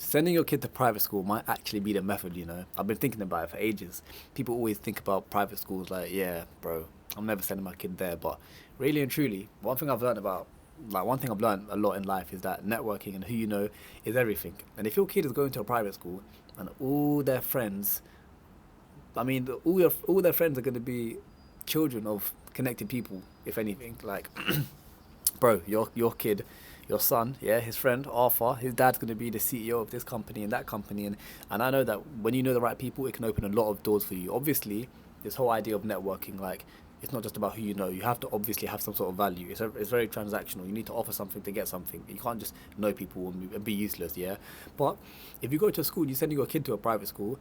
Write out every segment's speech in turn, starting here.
sending your kid to private school might actually be the method, you know. I've been thinking about it for ages. People always think about private schools like, yeah, bro, I'm never sending my kid there. But really and truly, one thing I've learned a lot in life is that networking and who you know is everything. And if your kid is going to a private school and all their friends, I mean, all their friends are going to be children of connected people, if anything. Like, bro, your kid, your son, yeah, his friend Arthur, his dad's gonna be the CEO of this company and that company, and I know that when you know the right people, it can open a lot of doors for you. Obviously, this whole idea of networking, like, it's not just about who you know. You have to obviously have some sort of value. It's very transactional. You need to offer something to get something. You can't just know people and be useless, yeah. But if you go to a school, you're sending your kid to a private school,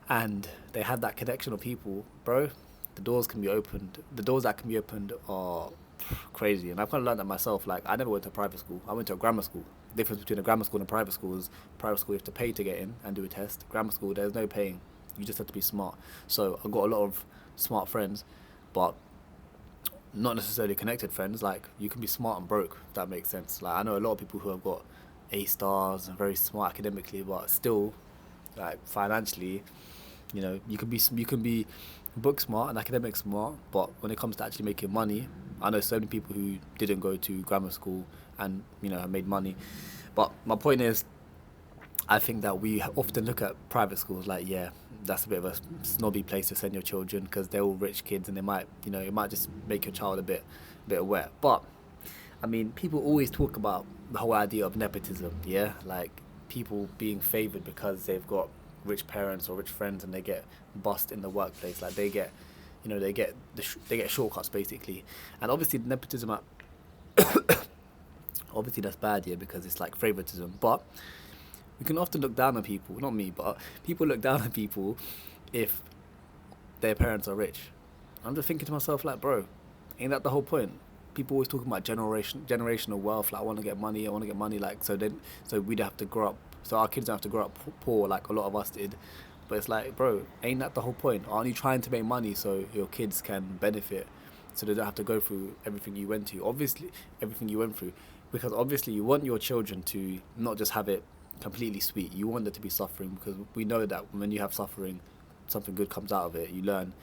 and they have that connection of people, bro. The doors can be opened. The doors that can be opened are crazy, and I've kind of learned that myself. Like, I never went to a private school. I went to a grammar school. The difference between a grammar school and a private school is private school you have to pay to get in and do a test. Grammar school, there's no paying. You just have to be smart. So I've got a lot of smart friends, but not necessarily connected friends. Like, you can be smart and broke, if that makes sense. Like, I know a lot of people who have got A stars and very smart academically, but still, like, financially, you know, you can be book smart and academic smart, but when it comes to actually making money, I know so many people who didn't go to grammar school and, you know, have made money. But my point is, I think that we often look at private schools like, yeah, that's a bit of a snobby place to send your children because they're all rich kids and they might, you know, it might just make your child a bit aware. But I mean, people always talk about the whole idea of nepotism, yeah, like people being favored because they've got rich parents or rich friends and they get bust in the workplace, like they get, you know, they get shortcuts basically, and obviously nepotism, obviously that's bad, yeah, because it's like favoritism. But we can often look down on people, not me, but people look down on people if their parents are rich. I'm just thinking to myself, like, bro, ain't that the whole point? People always talking about generational wealth. Like, I want to get money. I want to get money. Like, so we'd have to grow up. So our kids don't have to grow up poor, like a lot of us did. But it's like, bro, ain't that the whole point? Aren't you trying to make money so your kids can benefit, so they don't have to go through everything you went to? Obviously, everything you went through, because obviously you want your children to not just have it completely sweet. You want them to be suffering, because we know that when you have suffering, something good comes out of it. You learn,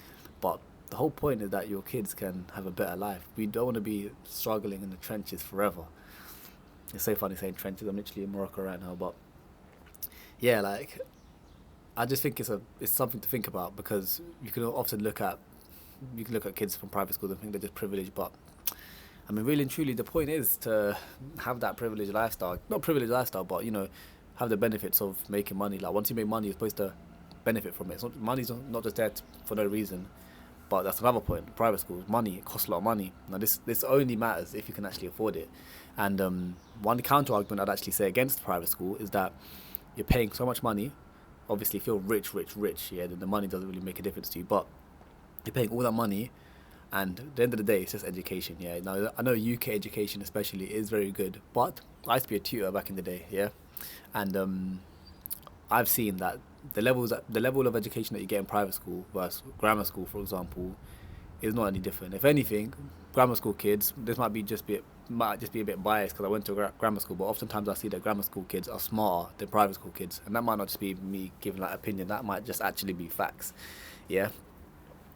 but the whole point is that your kids can have a better life. We don't want to be struggling in the trenches forever. It's so funny saying trenches. I'm literally in Morocco right now, but yeah, like, I just think it's something to think about, because you can often look at kids from private schools and think they're just privileged, but I mean, really and truly, the point is to have that privileged lifestyle. Not privileged lifestyle, but, you know, have the benefits of making money. Like, once you make money, you're supposed to benefit from it. Money's not just there for no reason. But that's another point. Private schools, money, it costs a lot of money. Now, this only matters if you can actually afford it. And one counter argument I'd actually say against private school is that you're paying so much money. Obviously, if you're rich, yeah, then the money doesn't really make a difference to you. But you're paying all that money, and at the end of the day, it's just education. Yeah. Now, I know UK education especially is very good, but I used to be a tutor back in the day. Yeah, and I've seen that the level of education that you get in private school versus grammar school, for example, is not any different. If anything, grammar school kids, this might just be a bit biased because I went to grammar school, but oftentimes I see that grammar school kids are smarter than private school kids, and that might not just be me giving that opinion. That might just actually be facts. Yeah.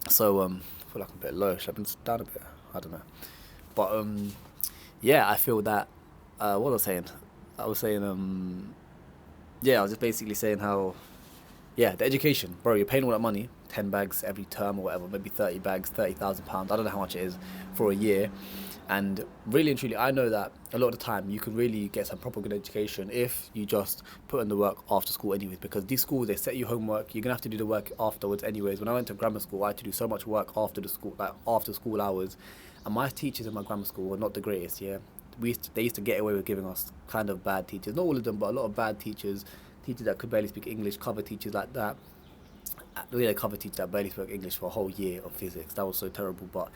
So I feel like I'm a bit low. Should I been down a bit? I don't know. But yeah, I feel that. What was I saying? I was saying yeah, I was just basically saying how, yeah, the education, bro, you're paying all that money, 10 bags every term or whatever, maybe 30 bags, £30,000, I don't know how much it is for a year. And really and truly, I know that a lot of the time you can really get some proper good education if you just put in the work after school anyways, because these schools, they set you homework, you're going to have to do the work afterwards anyways. When I went to grammar school, I had to do so much work after the school, like after school hours, and my teachers in my grammar school were not the greatest, yeah. They used to get away with giving us kind of bad teachers, not all of them, but a lot of bad teachers that could barely speak English, cover teachers like that. We had a cover teacher that barely spoke English for a whole year of physics. That was so terrible. But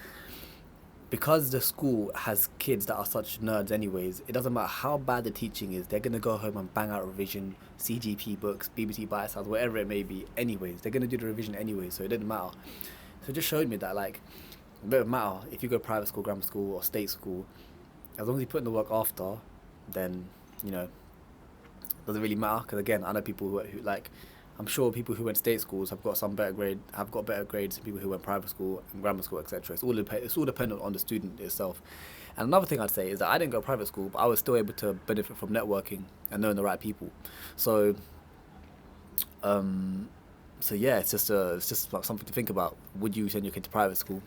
because the school has kids that are such nerds anyways, it doesn't matter how bad the teaching is, they're going to go home and bang out revision, CGP books, BBC Bite-Size, whatever it may be anyways. They're going to do the revision anyway, so it didn't matter. So it just showed me that, like, it doesn't matter if you go private school, grammar school, or state school, as long as you put in the work after, then, you know, doesn't really matter because again, I know people who like, I'm sure people who went state schools have got better grades than people who went private school and grammar school, etc. It's all dependent on the student itself. And another thing I'd say is that I didn't go to private school, but I was still able to benefit from networking and knowing the right people. So, um, so yeah, it's just like something to think about. Would you send your kid to private school?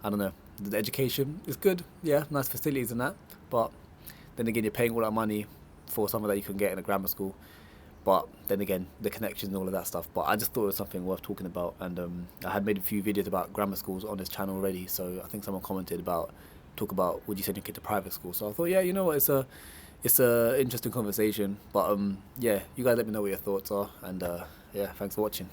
I don't know. The education is good, yeah, nice facilities and that, but then again, you're paying all that money for something that you can get in a grammar school. But then again, the connections and all of that stuff. But I just thought it was something worth talking about, and I had made a few videos about grammar schools on this channel already. So I think someone commented talk about would you send your kid to private school? So I thought, yeah, you know what, it's a interesting conversation. But yeah, you guys let me know what your thoughts are, and yeah, thanks for watching.